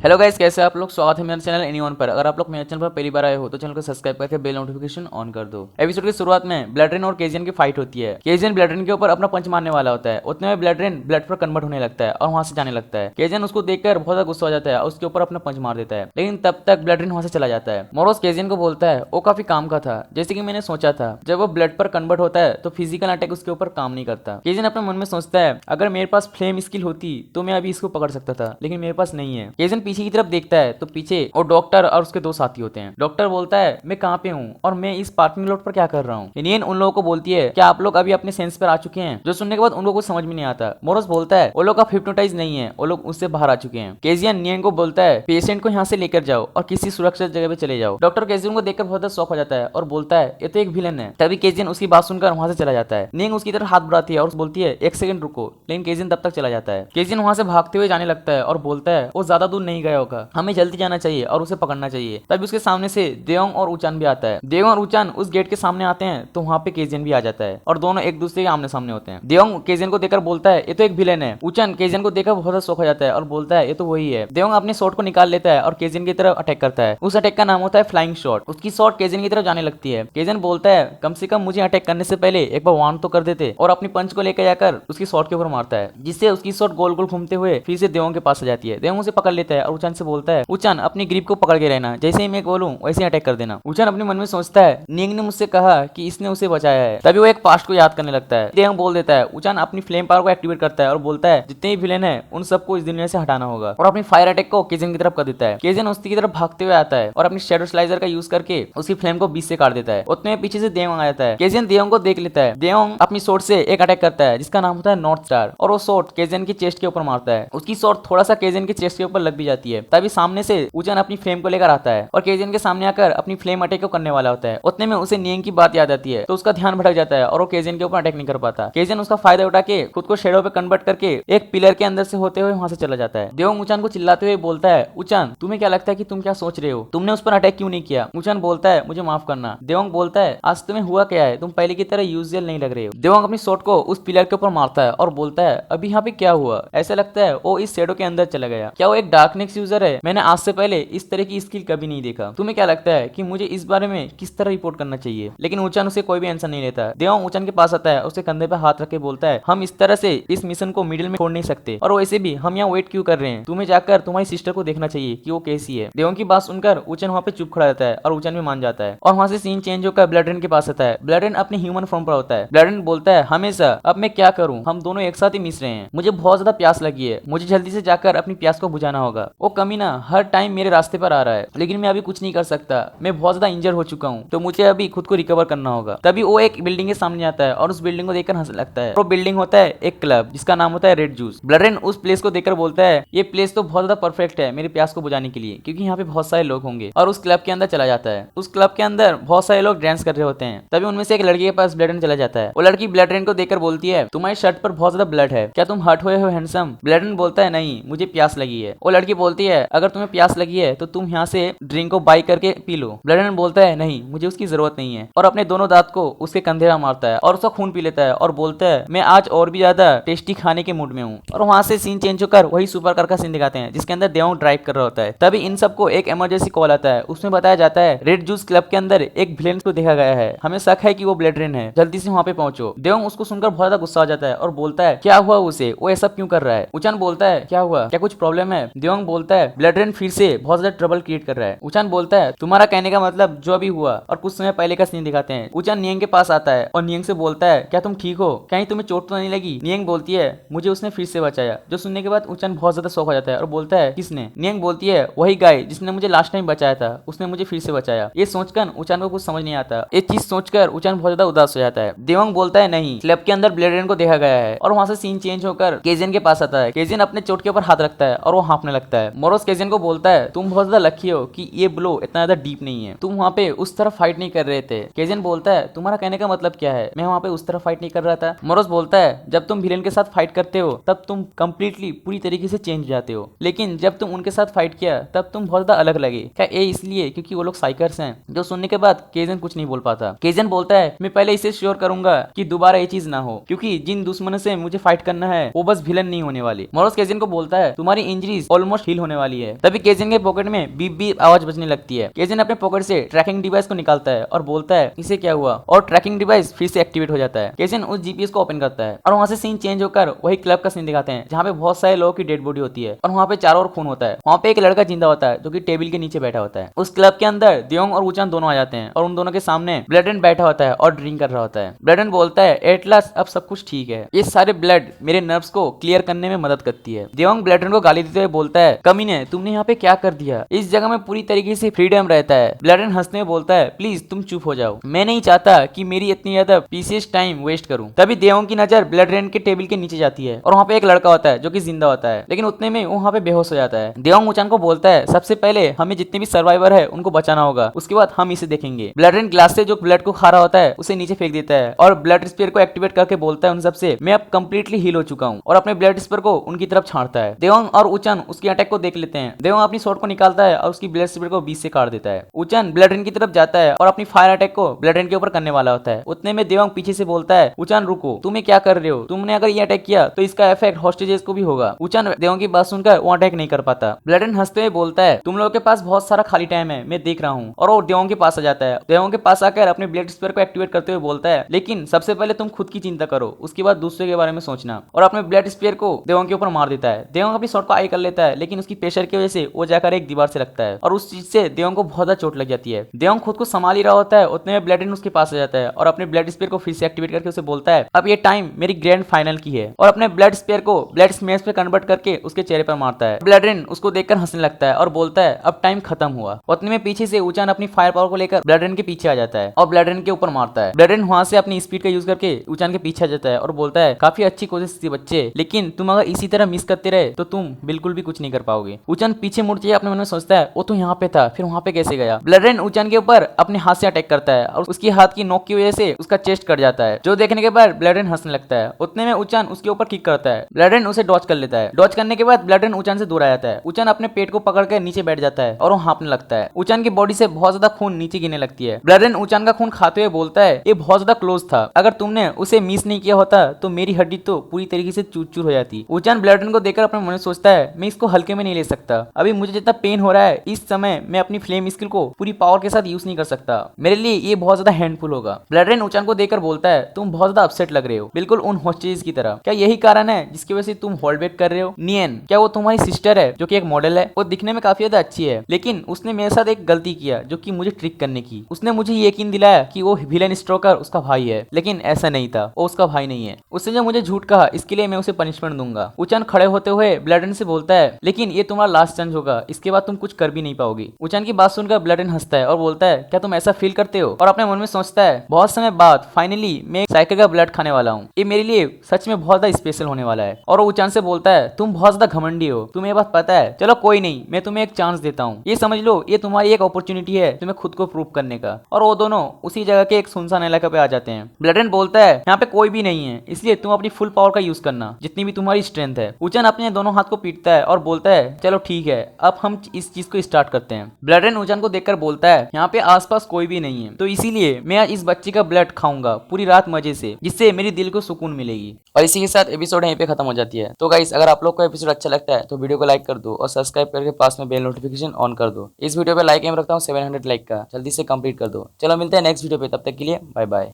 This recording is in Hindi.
हेलो गाइस, कैसे आप लोग। स्वागत है मेरे चैनल एनीवन पर। अगर आप लोग मेरे चैनल पर पहली बार आए हो तो चैनल को सब्सक्राइब करके बेल नोटिफिकेशन ऑन कर दो। एपिसोड की शुरुआत में ब्लडरेन और केजियन की फाइट होती है। केजियन ब्लडरेन के ऊपर अपना पंच मारने वाला होता है, उतने में ब्लडरेन ब्लड पर कन्वर्ट होने लगता है और वहां से जाने लगता है। केजियन उसको देखकर बहुत ज्यादा गुस्सा हो जाता है और उसके ऊपर अपना पंच मार देता है, लेकिन तब तक ब्लडरेन वहां से चला जाता है। मोरोस केजियन को बोलता है वो काफी काम का था, जैसे कि मैंने सोचा था। जब वो ब्लड पर कन्वर्ट होता है तो फिजिकल अटैक उसके ऊपर काम नहीं करता। केजियन अपने मन में सोचता है अगर मेरे पास फ्लेम स्किल होती तो मैं अभी इसको पकड़ सकता था, लेकिन मेरे पास नहीं है। केजियन पीछे की तरफ देखता है तो पीछे वो डॉक्टर और उसके दो साथी होते हैं। डॉक्टर बोलता है मैं कहाँ पे हूँ और मैं इस पार्किंग लॉट पर क्या कर रहा हूँ। इंडियन उन लोगों को बोलती है क्या आप लोग अभी अपने सेंस पर आ चुके हैं, जो सुनने के बाद उनको कुछ समझ में नहीं आता। मोरोस बोलता है वो लोग अब हिप्नोटाइज नहीं है, वो लोग उससे बाहर आ चुके हैं। केजियन नियन को बोलता है पेशेंट को यहाँ से लेकर जाओ और किसी सुरक्षित जगह पे चले जाओ। डॉक्टर केजियन को देखकर बहुत शौक हो जाता है और बोलता है ये तो एक विलन है। तभी केजियन उसकी बात सुनकर वहां से चला जाता है। नियन उसकी तरफ हाथ बढ़ाती है और बोलती है एक सेकंड रुको, लेकिन केजियन तब तक चला जाता है। केजियन वहां से भागते हुए जाने लगता है और बोलता है वो ज्यादा दूर नहीं गया होगा, हमें जल्दी जाना चाहिए और उसे पकड़ना चाहिए। तभी उसके सामने से देयोंग और ऊचान भी आता है। देयोंग और ऊचान उस गेट के सामने आते हैं तो वहां पे केजियन भी आ जाता है और दोनों एक दूसरे के आमने सामने होते हैं। देयोंग केजियन को देखकर बोलता है ये तो एक विलेन है। ऊचान केजियन को देखकर बहुत शौक हो जाता है और बोलता है ये तो वही है। देयोंग अपने शॉट को निकाल लेता है और केजियन की तरफ अटैक करता है। उस अटैक का नाम होता है फ्लाइंग शॉट। उसकी शॉट केजियन की तरफ जाने लगती है। केजियन बोलता है कम से कम मुझे अटैक करने से पहले एक बार वार्न तो कर देते, और अपनी पंच को लेकर जाकर उसकी शॉट के ऊपर मारता है, जिससे उसकी शॉट गोल गोल घूमते हुए फिर से देयोंग के पास आ जाती है। देयोंग उसे पकड़ लेता है और ऊचान से बोलता है ऊचान अपनी ग्रिप को पकड़ के रहना, जैसे ही मैं बोलूं वैसे ही अटैक कर देना। ऊचान अपने मन में सोचता है निंग ने मुझसे कहा कि इसने उसे बचाया है। तभी वो एक पास्ट को याद करने लगता है। देयोंग बोल देता है। ऊचान अपनी फ्लेम पावर को एक्टिवेट करता है और बोलता है जितने भी विलेन है उन सबको इस दुनिया से हटाना होगा, और अपनी फायर अटैक को केजियन की तरफ कर देता है। केजियन उसकी तरफ भागते हुए आता है और अपनी शैडो स्लाइजर का यूज करके उसकी फ्लेम को बीच से काट देता है। उतने में पीछे से देयोंग आ जाता है। केजियन देयोंग को देख लेता है। देयोंग अपनी शॉट से एक अटैक करता है जिसका नाम होता है नॉर्थ स्टार, और वो शॉट केजियन की चेस्ट के ऊपर मारता है। उसकी शॉट थोड़ा सा केजियन की चेस्ट के ऊपर लग भी जाती है। तभी सामने से ऊचान अपनी फ्लेम को लेकर आता है और केजियन के सामने आकर अपनी फ्लेम अटैक को करने वाला होता है। उतने में उसे नियंग की बात याद आती है तो उसका ध्यान भटक जाता है और वो केजियन के ऊपर अटैक नहीं कर पाता। केजियन उसका फायदा उठा के खुद को शेडो पे कन्वर्ट करके एक पिलर के अंदर से होते हुए वहां से चला जाता है। देयोंग ऊचान को चिल्लाते हुए बोलता है ऊचान तुम्हें क्या लगता है कि तुम क्या सोच रहे हो, तुमने उस पर अटैक क्यों नहीं किया। ऊचान बोलता है मुझे माफ करना। देयोंग बोलता है आज तुम्हें हुआ क्या है, तुम पहले की तरह यूजुअल नहीं लग रहे हो। देयोंग अपनी शॉट को उस पिलर के ऊपर मारता है और बोलता है अभी यहाँ पे क्या हुआ, ऐसा लगता है वो इस शेडो के अंदर चला गया। क्या वो एक डार्कनेस यूजर है? मैंने आज से पहले इस तरह की स्किल कभी नहीं देखा। तुम्हें क्या लगता है कि मुझे इस बारे में किस तरह रिपोर्ट करना चाहिए? लेकिन ऊचान उसे कोई भी आंसर नहीं लेता। देयोंग ऊचान के पास आता है, उसके कंधे पे हाथ रख के बोलता है हम इस तरह से इस मिशन को मिडिल में छोड़ नहीं सकते, और वैसे भी हम यहाँ वेट क्यों कर रहे हैं, तुम्हें जाकर तुम्हारी सिस्टर को देखना चाहिए कि वो कैसी है। देयोंग की बात सुनकर ऊचान वहाँ पे चुप खड़ा रहता है और ऊचान भी मान जाता है, और वहाँ से सीन चेंज होकर ब्लडरेन के पास आता है। ब्लडरेन अपने ह्यूमन फॉर्म पर होता है। ब्लडरेन बोलता है हमेशा अब मैं क्या करूँ, हम दोनों एक साथ ही मिस रहे हैं, मुझे बहुत ज्यादा प्यास लगी है, मुझे जल्दी से जाकर अपनी प्यास को बुझाना होगा। वो कमीना हर टाइम मेरे रास्ते पर आ रहा है, लेकिन मैं अभी कुछ नहीं कर सकता, मैं बहुत ज्यादा इंजर हो चुका हूँ, तो मुझे अभी खुद को रिकवर करना होगा। तभी वो एक बिल्डिंग के सामने आता है और उस बिल्डिंग को देखकर हंसने लगता है। वो बिल्डिंग होता है एक क्लब जिसका नाम होता है रेड जूस। ब्लडरेन उस प्लेस को देखकर बोलता है ये प्लेस तो बहुत ज्यादा परफेक्ट है मेरी प्यास को बुझाने के लिए, क्योंकि यहाँ पे बहुत सारे लोग होंगे, और उस क्लब के अंदर चला जाता है। उस क्लब के अंदर बहुत सारे लोग डांस कर रहे होते हैं। तभी उनमें से एक लड़की के पास ब्लडरेन चला जाता है। वो लड़की ब्लडरेन को देखकर बोलती है तुम्हारी शर्ट पर बहुत ज्यादा ब्लड है, क्या तुम हर्ट हुए हो हैंडसम? ब्लडरेन बोलता है नहीं, मुझे प्यास लगी है। वो लड़की बोलती है अगर तुम्हें प्यास लगी है तो तुम यहाँ से ड्रिंक को बाई करके पी लो। ब्लडरेन बोलता है नहीं, मुझे उसकी जरूरत नहीं है, और अपने दोनों दांत को उसके कंधे में मारता है और उसका खून पी लेता है और बोलता है मैं आज और भी ज्यादा टेस्टी खाने के मूड में हूँ। और वहां से सीन चेंज होकर वही सुपर कार का सीन दिखाते हैं जिसके अंदर देयोंग ड्राइव कर रहा होता है। तभी इन सबको एक इमरजेंसी कॉल आता है। उसमें बताया जाता है रेड जूस क्लब के अंदर एक विलेन को देखा गया है, हमें शक है कि वो ब्लडरेन है, जल्दी से वहां पे पहुंचो। देयोंग उसको सुनकर बहुत ज्यादा गुस्सा आ जाता है और बोलता है क्या हुआ उसे, वो ऐसा क्यों कर रहा है? ऊचान बोलता है क्या हुआ, क्या कुछ प्रॉब्लम है? देयोंग बोलता है ब्लडरेन फिर से बहुत ज्यादा ट्रबल क्रिएट कर रहा है। ऊचान बोलता है तुम्हारा कहने का मतलब जो अभी हुआ, और कुछ समय पहले का सीन दिखाते हैं। ऊचान नियंग के पास आता है और नियंग से बोलता है क्या तुम ठीक हो, कहीं तुम्हें चोट तो नहीं लगी? नियंग बोलती है मुझे उसने फिर से बचाया। जो सुनने के बाद ऊचान बहुत ज्यादा शौक हो जाता है और बोलता है किसने? नियंग बोलती है वही गाय जिसने मुझे लास्ट टाइम बचाया था, उसने मुझे फिर से बचाया। ये सोचकर ऊचान को कुछ समझ नहीं आता। ये चीज सोचकर ऊचान बहुत ज्यादा उदास हो जाता है। देयोंग बोलता है नहीं, क्लब के अंदर ब्लडरेन को देखा गया है, और वहां से सीन चेंज होकर केजियन के पास आता है। केजियन अपने चोट के ऊपर हाथ रखता है और वो हाँफने लगता है। मोरोस केजियन को बोलता है तुम बहुत ज्यादा लकी हो कि ये ब्लो इतना ज्यादा डीप नहीं है, तुम वहाँ पे उस तरफ फाइट नहीं कर रहे थे। केजियन बोलता है तुम्हारा कहने का मतलब क्या है, मैं वहाँ पे उस तरफ फाइट नहीं कर रहा था। मोरोस बोलता है जब तुम विलेन के साथ फाइट करते हो तब तुम कंप्लीटली पूरी तरीके से चेंज हो जाते हो, लेकिन जब तुम उनके साथ फाइट किया तब तुम बहुत ज्यादा अलग लगे। क्या ये इसलिए क्योंकि वो लोग साइकर्स हैं? जो सुनने के बाद केजियन कुछ नहीं बोल पाता। केजियन बोलता है मैं पहले इसे श्योर करूंगा कि दोबारा ये चीज ना हो, क्योंकि जिन दुश्मनों से मुझे फाइट करना है वो बस विलन नहीं होने वाली। मोरोस केजियन को बोलता है तुम्हारी इंजरीज ऑलमोस्ट हील होने वाली है। तभी केजिन के पॉकेट में बीप बीप आवाज बजने लगती है। केजिन अपने पॉकेट से ट्रैकिंग डिवाइस को निकालता है और बोलता है इसे क्या हुआ, और ट्रैकिंग डिवाइस फिर से एक्टिवेट हो जाता है। केजिन उस जीपीएस को ओपन करता है और वहां से सीन चेंज होकर वही क्लब का सीन दिखाते हैं जहाँ पे बहुत सारे लोगों की डेड बॉडी होती है और वहाँ पे चारों ओर खून होता है। वहाँ पे एक लड़का जिंदा होता है जो कि टेबल के नीचे बैठा होता है। उस क्लब के अंदर देयोंग और वूचान दोनों आ जाते हैं और उन दोनों के सामने ब्लैड्रेन बैठा होता है और ड्रिंक कर रहा होता है। ब्लैड्रेन बोलता है एट लास्ट अब सब कुछ ठीक है, ये सारे ब्लड मेरे नर्व्स को क्लियर करने में मदद करती है। देयोंग ब्लैड्रेन को गाली देते हुए बोलता है कमीने तुमने यहाँ पे क्या कर दिया, इस जगह में पूरी तरीके से फ्रीडम रहता है। ब्लैड्रेन हंसते हुए बोलता है प्लीज तुम चुप हो जाओ, मैं नहीं चाहता कि मेरी इतनी ज्यादा पीसीएस टाइम वेस्ट करूं। तभी देयोंग की नजर ब्लैड्रेन के टेबल के नीचे जाती है और वहाँ पे एक लड़का होता है जो कि जिंदा होता है, लेकिन उतने में वो वहाँ पे बेहोश हो जाता है। देयोंग वूचान को बोलता है सबसे पहले हमें जितने भी सर्वाइवर है उनको बचाना होगा, उसके बाद हम इसे देखेंगे। ब्लैड्रेन ग्लास से जो ब्लड को खा रहा होता है उसे नीचे फेंक देता है और ब्लड स्पीयर को एक्टिवेट करके बोलता है उन सबसे मैं अब कंप्लीटली हील हो चुका हूँ, और अपने ब्लड स्पीयर को उनकी तरफ छाड़ता है। देयोंग और वूचान उसके अटैक को देख लेते हैं। देयोंग अपनी स्वॉर्ड को निकालता है और उसकी ब्लड स्पीयर को बीच से काट देता है। वूचान ब्लैड्रेन की तरफ जाता है और अपनी फायर अटैक को ब्लैड्रेन के ऊपर करने वाला होता है। उतने में देयोंग पीछे से बोलता है वूचान रुको, तुम्हें क्या कर रहे हो, तुमने अगर ये अटैक किया तो इसका इफेक्ट हॉस्टेजेस को भी होगा। वूचान देयोंग की बात सुनकर वो अटैक नहीं कर पाता। ब्लैड्रेन हंसते हुए बोलता है तुम लोगों के पास बहुत सारा खाली टाइम है, मैं देख रहा हूँ, और वो देयोंग के पास आ जाता है। देयोंग के पास आकर अपने ब्लड स्पीयर को एक्टिवेट करते हुए बोलता है लेकिन सबसे पहले तुम खुद की चिंता करो, उसके बाद दूसरे के बारे में सोचना, और अपने ब्लड स्पीयर को देयोंग के ऊपर मार देता है। देयोंग अपनी शॉट को आई कर लेता है लेकिन उसकी प्रेशर की वजह से वो जाकर एक दीवार से लगता है और उस चीज से देयोंग को बहुत ज्यादा चोट लग जाती है। देयोंग खुद को संभाल ही रहा होता है, उतने में ब्लैड्रेन उसके पास आ जाता है और अपने ब्लड स्पीयर को फिर से एक्टिवेट करके उसे बोलता है अब ये टाइम मेरी ग्रैंड फाइनल की है, और अपने ब्लड स्पीयर को ब्लड स्मैश पे कन्वर्ट करके उसके चेहरे पर मारता है। ब्लैड्रेन उसको देखकर हंसने लगता है और बोलता है अब टाइम खत्म हुआ। उतने में पीछे से वूचान अपनी फायर पावर को लेकर ब्लैड्रेन के पीछे आ जाता है और ब्लैड्रेन के ऊपर मारता है। ब्लैड्रेन वहां से अपनी स्पीड का यूज करके वूचान के पीछे आ जाता है और बोलता है काफी अच्छी कोशिश थी बच्चे, लेकिन तुम अगर इसी तरह मिस करते रहे तो तुम बिल्कुल भी कुछ नहीं कर पाओगे। वूचान पीछे मुड़ के अपने मन में सोचता है वो तो यहाँ पे था, फिर वहां पे कैसे गया। ब्लैड्रेन वूचान के ऊपर अपने हाथ से अटैक करता है और उसकी हाथ की नोक की वजह से उसका चेस्ट कट जाता है, जो देखने के बाद ब्लैड्रेन हंसने लगता है। उतने में वूचान उसके ऊपर किक करता है। ब्लैड्रेन उसे डॉच कर लेता है। डॉच करने के बाद ब्लैड्रेन वूचान से दूर आ जाता है। वूचान अपने पेट को पकड़कर नीचे बैठ जाता है और वो हाँफने लगता है। वूचान की बॉडी से बहुत ज्यादा खून नीचे गिरने लगती है। ब्लैड्रेन वूचान का खून खाते हुए बोलता है ये बहुत ज्यादा क्लोज था, अगर तुमने उसे मिस नहीं किया होता तो मेरी हड्डी तो पूरी तरीके से चूर चूर हो जाती। वूचान ब्लैड्रेन को देखकर अपने मन में सोचता है मैं इसको हल्के में नहीं ले सकता, अभी मुझे जितना पेन हो रहा है इस समय मैं अपनी फ्लेम स्किल को पूरी पावर के साथ यूज नहीं कर सकता, मेरे लिए ये बहुत ज्यादा हैंडफुल होगा। ब्लैड्रेन वूचान को देखकर बोलता है तुम बहुत ज्यादा अपसेट लग रहे हो, बिल्कुल उन हॉस्टेजेस की तरह, क्या यही कारण है जिसकी वजह से तुम होल्ड बैक कर रहे हो। नियन क्या वो तुम्हारी सिस्टर है जो कि एक मॉडल है, वो दिखने में काफी ज्यादा अच्छी है, लेकिन उसने मेरे साथ एक गलती किया जो कि मुझे ट्रिक करने की, उसने मुझे यकीन दिलाया कि वो विलेन स्ट्रोकर उसका भाई है, लेकिन ऐसा नहीं था, वो उसका भाई नहीं है। उसने जो मुझे झूठ कहा इसके लिए मैं उसे पनिशमेंट दूंगा। वूचान खड़े होते हुए ब्लैड्रेन से बोलता है लेकिन ये तुम्हारा लास्ट चांस होगा, इसके बाद तुम कुछ कर भी नहीं पाओगे। वूचान की बात सुनकर ब्लैड्रेन हंसता है और बोलता है क्या तुम ऐसा फील करते हो, और अपने मन में सोचता है बहुत समय बाद फाइनली मैं एक साइकिल का ब्लड खाने वाला हूँ, ये मेरे लिए सच में बहुत ज्यादा स्पेशल होने वाला है। और वो वूचान से बोलता है तुम बहुत ज्यादा घमंडी हो, तुम्हें ये बात पता है, चलो कोई नहीं मैं तुम्हें एक चांस देता हूँ, ये समझ लो ये तुम्हारी एक अपॉर्चुनिटी है तुम्हें खुद को प्रूव करने का। और वो दोनों उसी जगह के एक सुनसान इलाके पे आ जाते हैं। ब्लैड्रेन बोलता है यहाँ पे कोई भी नहीं है, इसलिए तुम अपनी फुल पावर का यूज करना जितनी भी तुम्हारी स्ट्रेंथ है। वूचान अपने दोनों हाथ को पीटता है और बोलता है चलो ठीक है अब हम इस चीज को स्टार्ट करते हैं। ब्लैड्रेन वूचान को देखकर बोलता है यहाँ पे आसपास कोई भी नहीं है, तो इसीलिए मैं आज इस बच्चे का ब्लड खाऊंगा पूरी रात मजे से, जिससे मेरी दिल को सुकून मिलेगी। और इसी के साथ एपिसोड यहीं पे खत्म हो जाती है। तो गाइस अगर आप लोग को एपिसोड अच्छा लगता है तो वीडियो को लाइक कर दो और सब्सक्राइब करके पास में बेल नोटिफिकेशन ऑन कर दो। इस वीडियो पे लाइक एम रखता हूँ 700 लाइक का, जल्दी से कंप्लीट कर दो। चलो मिलते हैं नेक्स्ट वीडियो पे, तब तक के लिए बाय बाय।